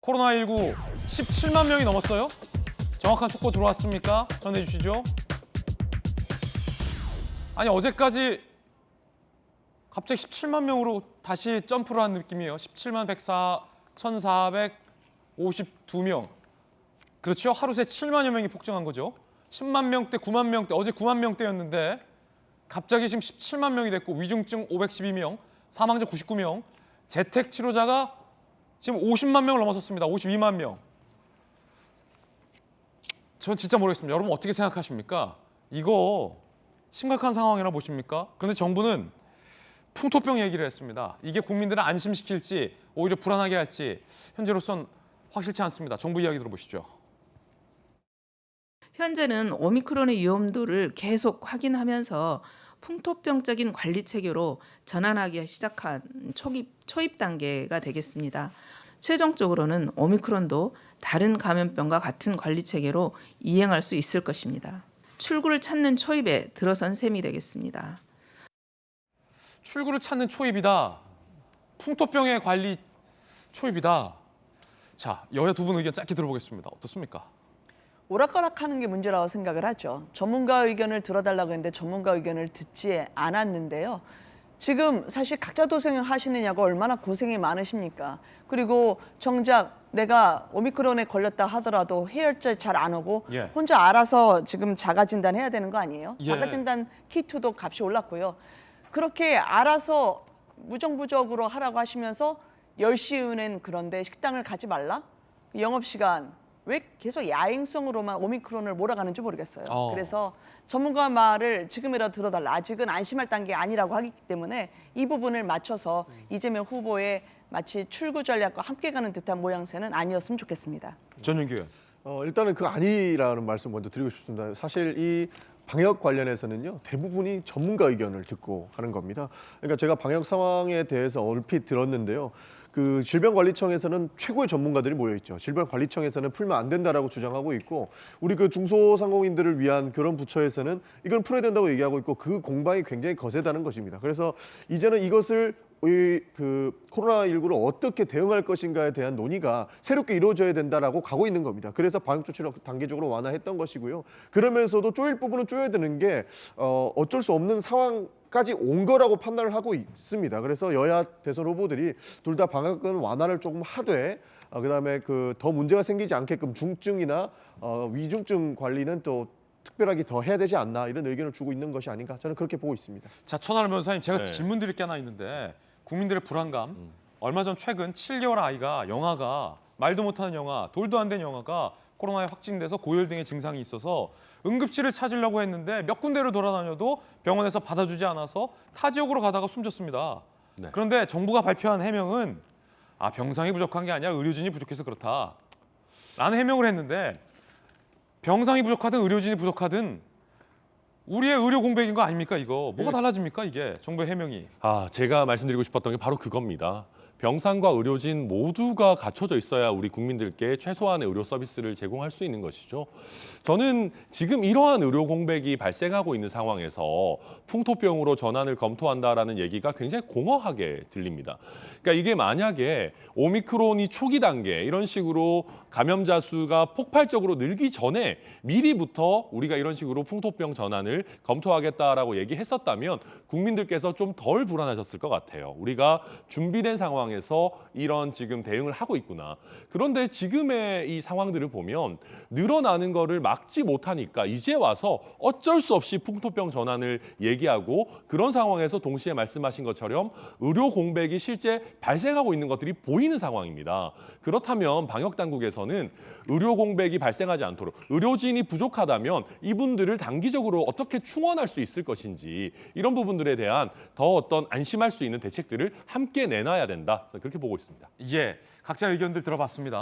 코로나19 17만 명이 넘었어요? 정확한 속보 들어왔습니까? 전해주시죠. 아니 어제까지 갑자기 17만 명으로 다시 점프를 한 느낌이에요. 17만 1,452명. 그렇죠? 하루 새 7만여 명이 폭증한 거죠. 10만 명대, 9만 명대, 어제 9만 명대였는데 갑자기 지금 17만 명이 됐고 위중증 512명, 사망자 99명, 재택 치료자가 지금 50만 명을 넘어섰습니다. 52만 명. 전 진짜 모르겠습니다. 여러분 어떻게 생각하십니까? 이거 심각한 상황이라 보십니까? 그런데 정부는 풍토병 얘기를 했습니다. 이게 국민들을 안심시킬지 오히려 불안하게 할지 현재로선 확실치 않습니다. 정부 이야기 들어보시죠. 현재는 오미크론의 위험도를 계속 확인하면서 풍토병적인 관리 체계로 전환하기 시작한 초입 단계가 되겠습니다. 최종적으로는 오미크론도 다른 감염병과 같은 관리 체계로 이행할 수 있을 것입니다. 출구를 찾는 초입에 들어선 셈이 되겠습니다. 출구를 찾는 초입이다. 풍토병의 관리 초입이다. 자, 여야 두 분 의견 짧게 들어보겠습니다. 어떻습니까? 오락가락하는 게 문제라고 생각을 하죠. 전문가 의견을 들어달라고 했는데 전문가 의견을 듣지 않았는데요. 지금 사실 각자 도생하시느냐고 얼마나 고생이 많으십니까? 그리고 정작 내가 오미크론에 걸렸다 하더라도 해열제 잘 안 오고 예. 혼자 알아서 지금 자가진단 해야 되는 거 아니에요? 예. 자가진단 키트도 값이 올랐고요. 그렇게 알아서 무정부적으로 하라고 하시면서 10시 은행 그런데 식당을 가지 말라? 영업시간 왜 계속 야행성으로만 오미크론을 몰아가는지 모르겠어요. 그래서 전문가 말을 지금이라도 들어달라. 아직은 안심할 단계 아니라고 하기 때문에 이 부분을 맞춰서 이재명 후보의 마치 출구 전략과 함께 가는 듯한 모양새는 아니었으면 좋겠습니다. 전윤기 의원. 일단은 그 아니라는 말씀 먼저 드리고 싶습니다. 사실 이 방역 관련해서는요, 대부분이 전문가 의견을 듣고 하는 겁니다. 그러니까 제가 방역 상황에 대해서 얼핏 들었는데요. 그 질병관리청에서는 최고의 전문가들이 모여 있죠. 질병관리청에서는 풀면 안 된다라고 주장하고 있고, 우리 그 중소상공인들을 위한 그런 부처에서는 이건 풀어야 된다고 얘기하고 있고, 그 공방이 굉장히 거세다는 것입니다. 그래서 이제는 이것을 그 코로나19를 어떻게 대응할 것인가에 대한 논의가 새롭게 이루어져야 된다라고 가고 있는 겁니다. 그래서 방역 조치를 단계적으로 완화했던 것이고요. 그러면서도 쪼일 부분은 쪼여야 되는 게 어쩔 수 없는 상황까지 온 거라고 판단을 하고 있습니다. 그래서 여야 대선 후보들이 둘 다 방역은 완화를 조금 하되 그다음에 그 더 문제가 생기지 않게끔 중증이나 위중증 관리는 또 특별하게 더 해야 되지 않나 이런 의견을 주고 있는 것이 아닌가 저는 그렇게 보고 있습니다. 자, 천하람 변호사님, 제가 네. 질문 드릴 게 하나 있는데 국민들의 불안감. 얼마 전 최근 7개월 아이가 영아가 말도 못하는 영아, 돌도 안 된 영아가 코로나에 확진돼서 고열 등의 증상이 있어서 응급실을 찾으려고 했는데 몇 군데를 돌아다녀도 병원에서 받아주지 않아서 타 지역으로 가다가 숨졌습니다. 네. 그런데 정부가 발표한 해명은 병상이 부족한 게 아니라 의료진이 부족해서 그렇다. 라는 해명을 했는데 병상이 부족하든 의료진이 부족하든 우리의 의료 공백인 거 아닙니까 이거? 뭐가 달라집니까 이게 정부의 해명이? 제가 말씀드리고 싶었던 게 바로 그겁니다. 병상과 의료진 모두가 갖춰져 있어야 우리 국민들께 최소한의 의료 서비스를 제공할 수 있는 것이죠. 저는 지금 이러한 의료 공백이 발생하고 있는 상황에서 풍토병으로 전환을 검토한다라는 얘기가 굉장히 공허하게 들립니다. 그러니까 이게 만약에 오미크론이 초기 단계 이런 식으로 감염자 수가 폭발적으로 늘기 전에 미리부터 우리가 이런 식으로 풍토병 전환을 검토하겠다라고 얘기했었다면 국민들께서 좀 덜 불안하셨을 것 같아요. 우리가 준비된 상황에서 이런 지금 대응을 하고 있구나. 그런데 지금의 이 상황들을 보면 늘어나는 거를 막지 못하니까 이제 와서 어쩔 수 없이 풍토병 전환을 얘기하고 그런 상황에서 동시에 말씀하신 것처럼 의료 공백이 실제 발생하고 있는 것들이 보이는 상황입니다. 그렇다면 방역 당국에서는 의료 공백이 발생하지 않도록 의료진이 부족하다면 이분들을 단기적으로 어떻게 충원할 수 있을 것인지 이런 부분들에 대한 더 어떤 안심할 수 있는 대책들을 함께 내놔야 된다. 그렇게 보고 있습니다. 예, 각자 의견들 들어봤습니다.